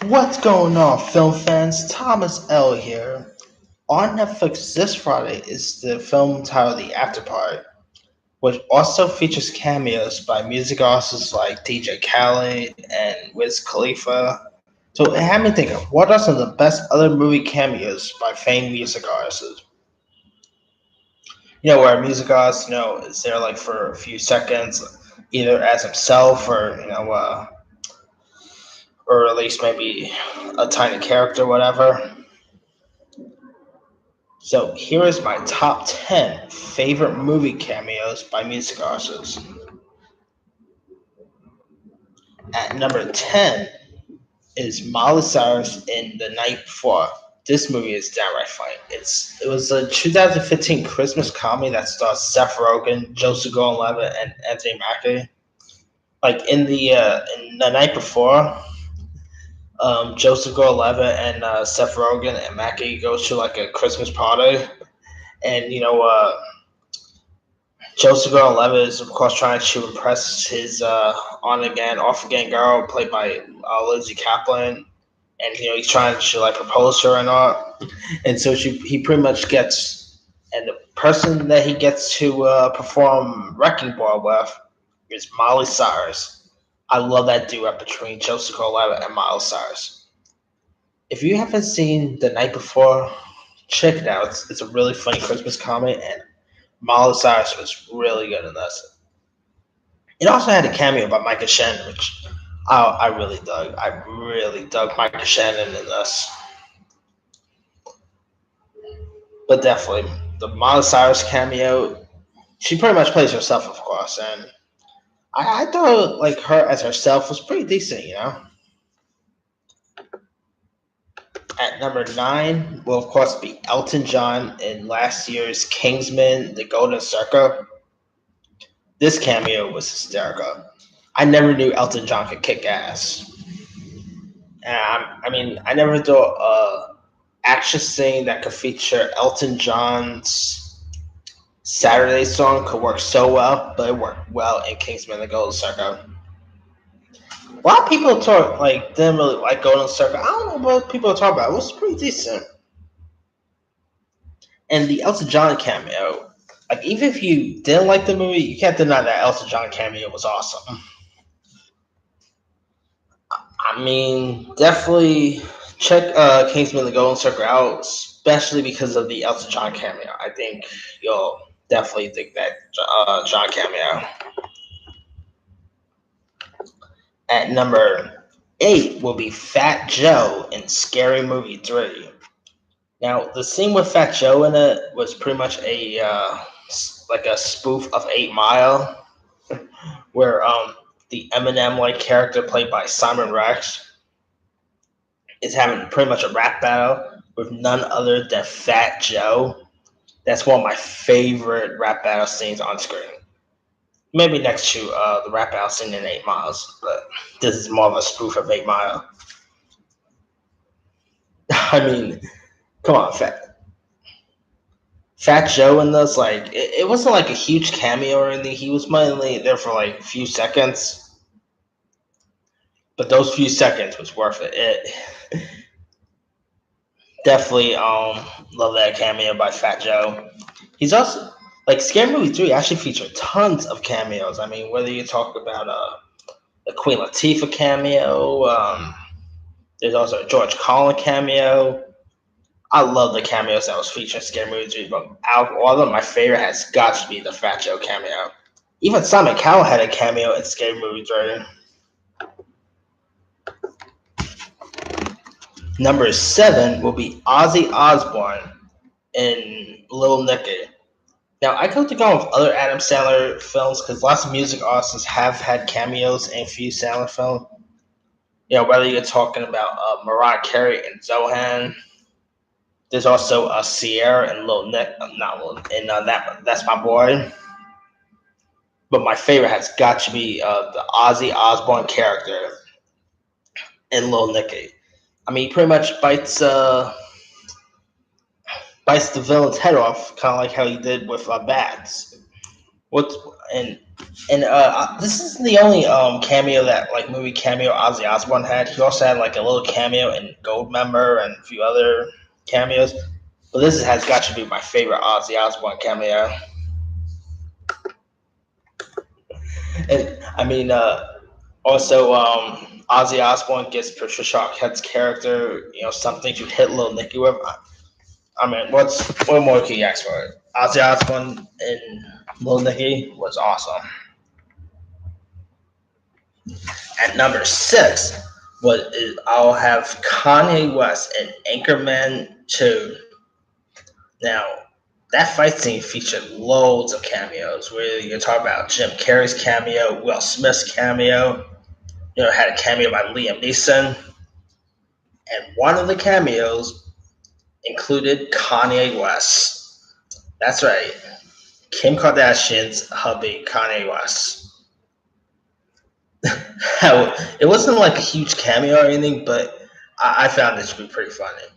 What's going on, film fans? Thomas L here. On Netflix this Friday is the film titled The After Party, which also features cameos by music artists like DJ Khaled and Wiz Khalifa. So it had me thinking, what are some of the best other movie cameos by famed music artists? Where a music artist, is there like for a few seconds, either as himself or at least maybe a tiny character, whatever. So here is my top 10 favorite movie cameos by music artists. At number 10 is Miley Cyrus in The Night Before. This movie is downright funny. It was a 2015 Christmas comedy that stars Seth Rogen, Joseph Gordon-Levitt, and Anthony Mackie. Like in The Night Before, Joseph Gordon-Levitt and Seth Rogen and Mackie go to like a Christmas party, and Joseph Gordon-Levitt is, of course, trying to impress his on-again, off-again girl, played by Lizzie Kaplan, and he's trying to like propose to her and all. And so he pretty much gets, and the person that he gets to perform Wrecking Ball with is Miley Cyrus. I love that duet between Joseph Gordon-Levitt and Miley Cyrus. If you haven't seen The Night Before, check it out. It's a really funny Christmas comedy, and Miley Cyrus was really good in this. It also had a cameo by Micah Shannon, which I really dug. I really dug Micah Shannon in this. But definitely, the Miley Cyrus cameo, she pretty much plays herself, of course, and I thought like her as herself was pretty decent. At number 9 will of course be Elton John in last year's Kingsman: The Golden Circle. This cameo was hysterical. I never knew Elton John could kick ass. And I never thought action scene that could feature Elton John's Saturday song could work so well, but it worked well in Kingsman: The Golden Circle. A lot of people talk like didn't really like Golden Circle. I don't know what people talk about. It was pretty decent. And the Elton John cameo, like even if you didn't like the movie, you can't deny that Elton John cameo was awesome. Definitely check Kingsman: The Golden Circle out, especially because of the Elton John cameo. I think you'll definitely think that John cameo. At number 8 will be Fat Joe in Scary Movie 3. Now, the scene with Fat Joe in it was pretty much like a spoof of 8 Mile, where the Eminem like character played by Simon Rex is having pretty much a rap battle with none other than Fat Joe. That's one of my favorite rap battle scenes on screen. Maybe next to the rap battle scene in 8 Miles, but this is more of a spoof of 8 Mile. I mean, come on, Fat Joe in this, like, it wasn't like a huge cameo or anything. He was mainly there for like a few seconds, but those few seconds was worth it. It definitely love that cameo by Fat Joe. He's also like Scary Movie 3 actually featured tons of cameos. Whether you talk about the Queen Latifah cameo, there's also a George Carlin cameo. I love the cameos that was featured in Scary Movie 3, but out of all of them, my favorite has got to be the Fat Joe cameo. Even Simon Cowell had a cameo in Scary Movie 3. Number 7 will be Ozzy Osbourne in Little Nicky. Now, I could go with other Adam Sandler films because lots of music artists have had cameos in a few Sandler films. Whether you're talking about Mariah Carey and Zohan, there's also Sierra and Lil Nick, not Lil, and that's my boy. But my favorite has got to be the Ozzy Osbourne character in Lil Nicky. He pretty much bites the villain's head off, kind of like how he did with Bats. What and And this is the only cameo that like movie cameo Ozzy Osbourne had. He also had like a little cameo in Goldmember and a few other cameos. But this has got to be my favorite Ozzy Osbourne cameo. And I mean, also Ozzy Osbourne gives Patricia Arquette's character, something to hit Little Nicky with. I mean, what more can you ask for? Ozzy Osbourne and Little Nicky was awesome. At number 6, I'll have Kanye West in Anchorman 2. Now, that fight scene featured loads of cameos. Where you talk about Jim Carrey's cameo, Will Smith's cameo. Had a cameo by Liam Neeson, and one of the cameos included Kanye West. That's right, Kim Kardashian's hubby, Kanye West. It wasn't like a huge cameo or anything, but I found it to be pretty funny.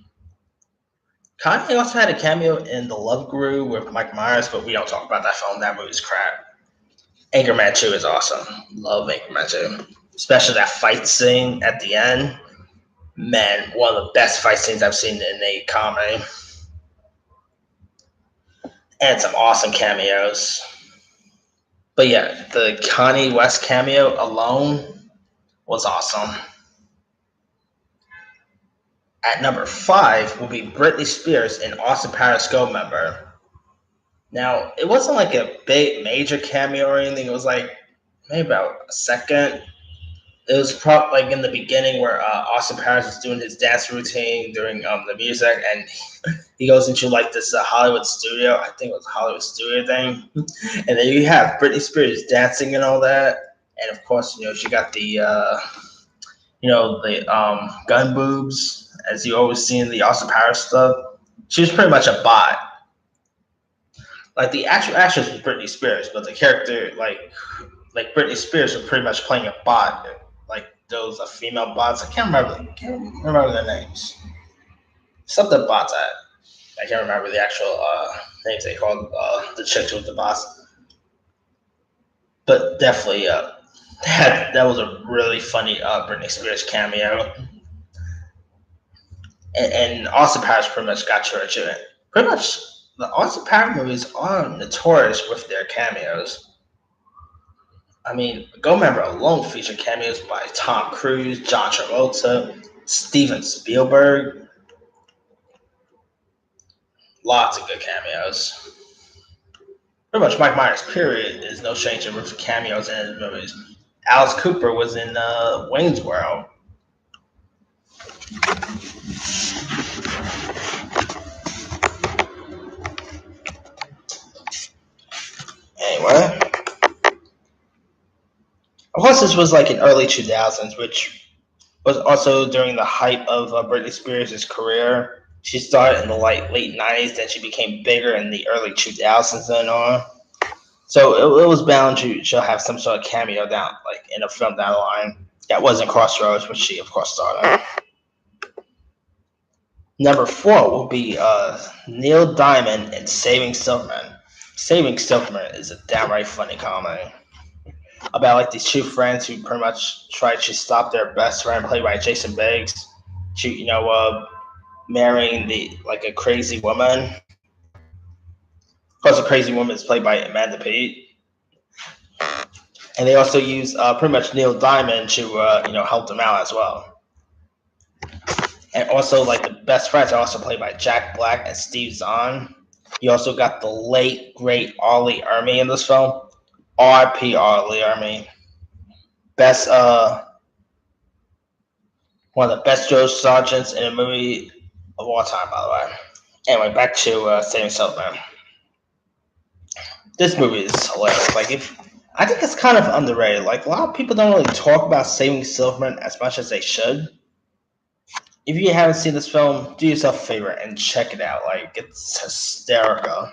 Kanye also had a cameo in The Love Guru with Mike Myers, but we don't talk about that film. That movie's crap. Anchorman 2 is awesome. Love Anchorman 2. Especially that fight scene at the end. Man, one of the best fight scenes I've seen in a comedy. And some awesome cameos. But yeah, the Kanye West cameo alone was awesome. At number 5 will be Britney Spears in Austin Powers Goldmember. Now, it wasn't like a big major cameo or anything. It was like maybe about a second. It was probably like in the beginning where Austin Powers was doing his dance routine during the music, and he goes into like this Hollywood studio. I think it was a Hollywood studio thing, and then you have Britney Spears dancing and all that, and of course, she got the gun boobs, as you always see in the Austin Powers stuff. She was pretty much a bot. Like the actual actress was Britney Spears, but the character, like Britney Spears, was pretty much playing a bot. Like those female bots. I can't remember their names. Something bots. I can't remember the actual names they called the chicks with the bots. But definitely, that was a really funny Britney Spears cameo. And Austin Powers pretty much got to it. Pretty much, the Austin Powers movies are notorious with their cameos. I mean, Goldmember alone featured cameos by Tom Cruise, John Travolta, Steven Spielberg. Lots of good cameos. Pretty much Mike Myers, period, is no stranger with cameos in his movies. Alice Cooper was in Wayne's World. Anyway. Of course, this was like in early 2000s, which was also during the hype of Britney Spears' career. She started in the late 90s, then she became bigger in the early 2000s and on. So it was bound she'll have some sort of cameo down, like in a film down the line. That wasn't Crossroads, which she, of course, started. Number 4 will be Neil Diamond in Saving Silverman. Saving Silverman is a downright funny comedy about like these two friends who pretty much try to stop their best friend, played by Jason Biggs, to marrying a crazy woman. Of course, the crazy woman is played by Amanda Peet, and they also use pretty much Neil Diamond to help them out as well. And also, like the best friends are also played by Jack Black and Steve Zahn. You also got the late great Ollie Ermy in this film. R.P. Ollie Ermy. Best one of the best drill sergeants in a movie of all time, by the way. Anyway, back to Saving Silverman. This movie is hilarious. I think it's kind of underrated. Like a lot of people don't really talk about Saving Silverman as much as they should. If you haven't seen this film, do yourself a favor and check it out. Like it's hysterical.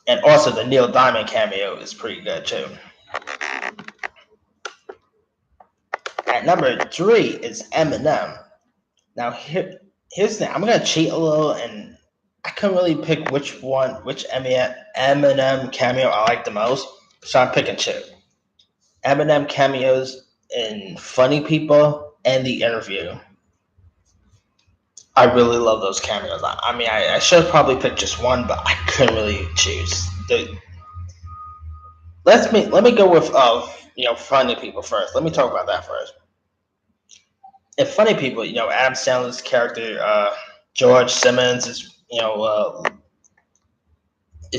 And also the Neil Diamond cameo is pretty good too. At number 3 is Eminem. Now here's the thing. I'm gonna cheat a little and I couldn't really pick which Eminem cameo I like the most. So I'm picking two. Eminem cameos in Funny People and The Interview. I really love those cameos. I should have probably picked just one, but I couldn't really choose. Let me go with Funny People first. Let me talk about that first. In Funny People, Adam Sandler's character George Simmons is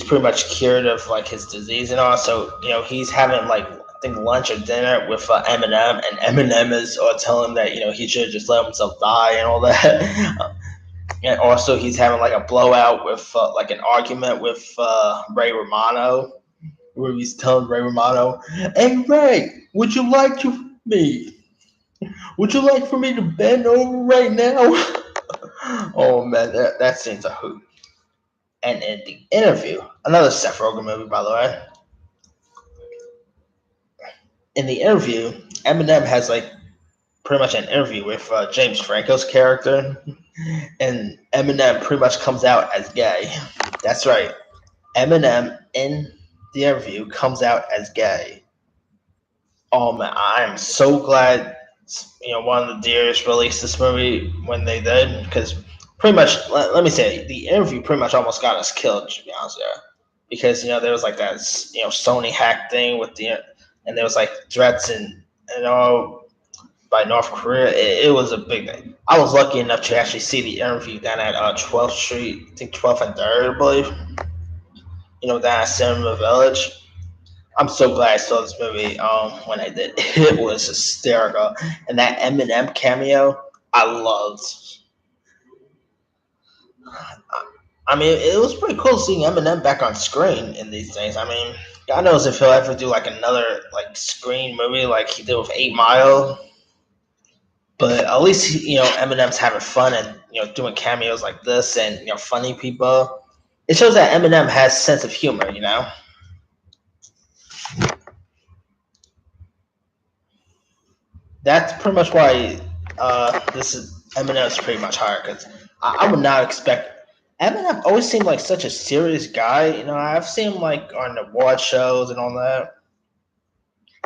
pretty much cured of like his disease and all. So he's having like I think lunch or dinner with Eminem, and Eminem is telling him that he should just let himself die and all that. And also he's having like a blowout with like an argument with Ray Romano, where he's telling Ray Romano, "Hey Ray, would you like to me? Would you like for me to bend over right now?" Oh man, that scene's a hoot. And in The Interview, another Seth Rogen movie, by the way. In The Interview, Eminem has like pretty much an interview with James Franco's character, and Eminem pretty much comes out as gay. That's right. Eminem in the interview comes out as gay. Oh man, I am so glad one of the Deers released this movie when they did, because pretty much let me say the interview pretty much almost got us killed, to be honest with you, because there was like that Sony hack thing with and there was like threats and all by North Korea. It was a big thing. I was lucky enough to actually see the interview down at 12th Street, I think 12th and 3rd, I believe. Down at Cinema Village. I'm so glad I saw this movie when I did. It was hysterical. And that Eminem cameo, I loved. I mean, it was pretty cool seeing Eminem back on screen in these things. I mean, God knows if he'll ever do like another like screen movie like he did with 8 Mile. But at least Eminem's having fun and doing cameos like this and Funny People. It shows that Eminem has sense of humor. That's pretty much why this is Eminem's pretty much higher, because I would not expect. Eminem always seemed like such a serious guy. I've seen him like on award shows and all that.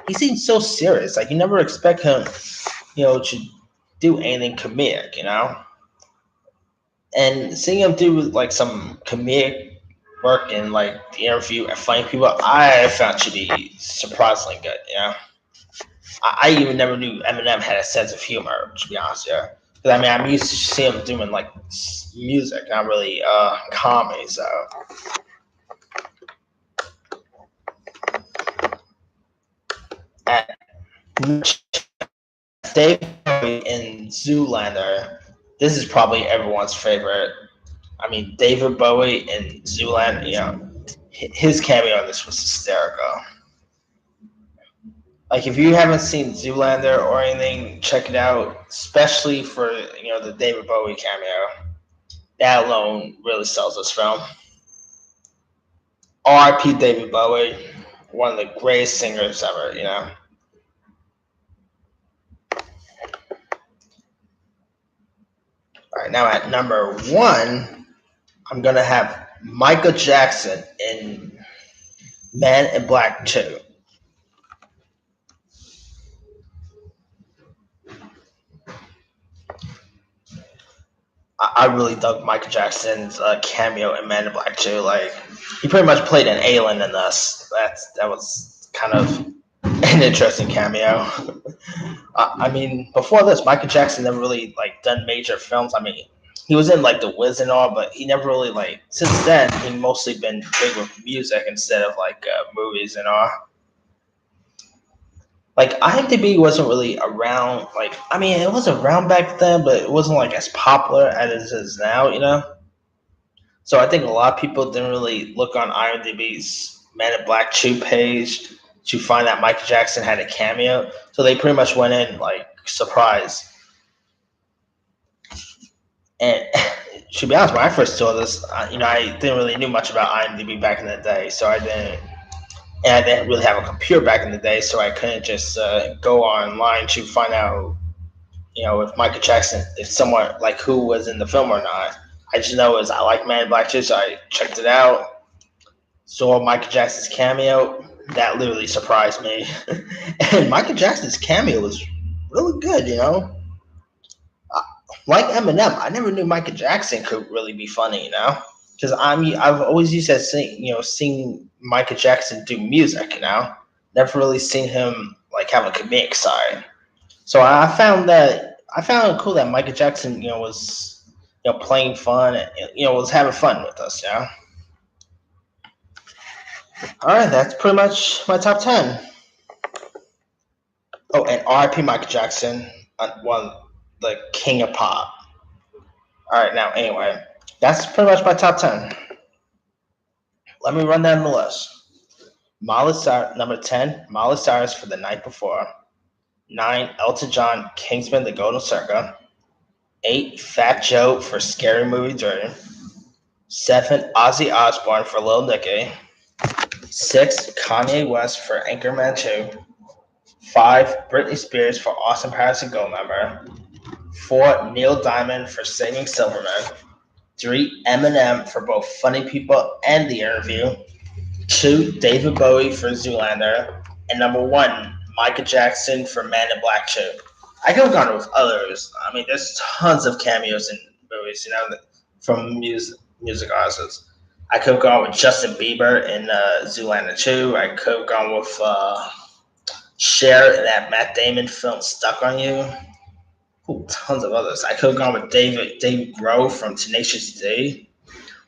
He seems so serious. Like you never expect him, to do anything comedic. And seeing him do like some comedic work in like The Interview and Funny People, I found to be surprisingly good. I even never knew Eminem had a sense of humor, to be honest. Yeah, because I mean, I'm used to seeing him doing like music, not really comedy. So at Dave in Zoolander, this is probably everyone's favorite. I mean, David Bowie in Zoolander, his cameo on this was hysterical. Like if you haven't seen Zoolander or anything, check it out. Especially for the David Bowie cameo. That alone really sells this film. R.I.P. David Bowie, one of the greatest singers ever. All right, now at number one, I'm gonna have Michael Jackson in Man in Black 2. I really dug Michael Jackson's cameo in Man in Black 2. Like, he pretty much played an alien in this. That was kind of an interesting cameo. I mean, before this, Michael Jackson never really like done major films. I mean, he was in like The Wiz and all, but he never really like. Since then, he mostly been big with music instead of like movies and all. Like IMDb wasn't really around. Like I mean, it was around back then, but it wasn't like as popular as it is now. So I think a lot of people didn't really look on IMDb's Man in Black 2 page to find that Michael Jackson had a cameo. So they pretty much went in like surprised. And to be honest, when I first saw this, I didn't really knew much about IMDb back in the day, so I didn't really have a computer back in the day, so I couldn't just go online to find out, if Michael Jackson, if someone like who was in the film or not. I just know is I like Man in Black too, so I checked it out. Saw Michael Jackson's cameo. That literally surprised me. And Michael Jackson's cameo was really good, you know? Like Eminem, I never knew Michael Jackson could really be funny, you know? Because I've always used to seeing Michael Jackson do music, you know? Never really seen him like have a comedic side. So I found it cool that Michael Jackson, was playing fun and was having fun with us, you know? All right, that's pretty much my top 10. Oh, and R.I.P. Michael Jackson, one the king of pop. All right, now anyway, that's pretty much my top 10. Let me run down the list. Number 10, Miley Cyrus for the night before. 9, Elton John, Kingsman, The Golden Circle. 8, Fat Joe for Scary Movie Dream. 7, Ozzy Osbourne for Lil Nicky. 6, Kanye West for Anchorman 2. 5, Britney Spears for Austin Powers and Goldmember. 4, Neil Diamond for Singing Silverman. 3, Eminem for both Funny People and The Interview. 2, David Bowie for Zoolander. And number 1, Michael Jackson for Man in Black 2. I could have gone with others. I mean, there's tons of cameos in movies, from music artists. I could have gone with Justin Bieber in Zoolander 2. I could have gone with Cher in that Matt Damon film Stuck on You. Ooh, tons of others. I could have gone with David Grohl from Tenacious D.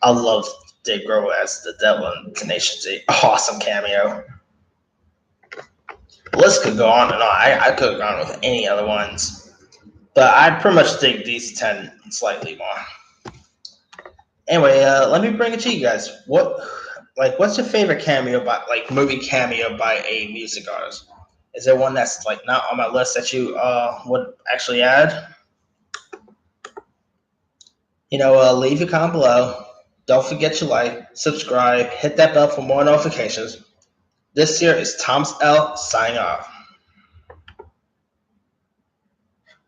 I love Dave Grohl as the devil in Tenacious D. Awesome cameo. The list could go on and on. I could have gone with any other ones, but I pretty much dig these 10 slightly more. Anyway, let me bring it to you guys. What's your favorite movie cameo by a music artist? Is there one that's not on my list that you would actually add? Leave a comment below. Don't forget to like, subscribe, hit that bell for more notifications. This year is Thomas L. signing off.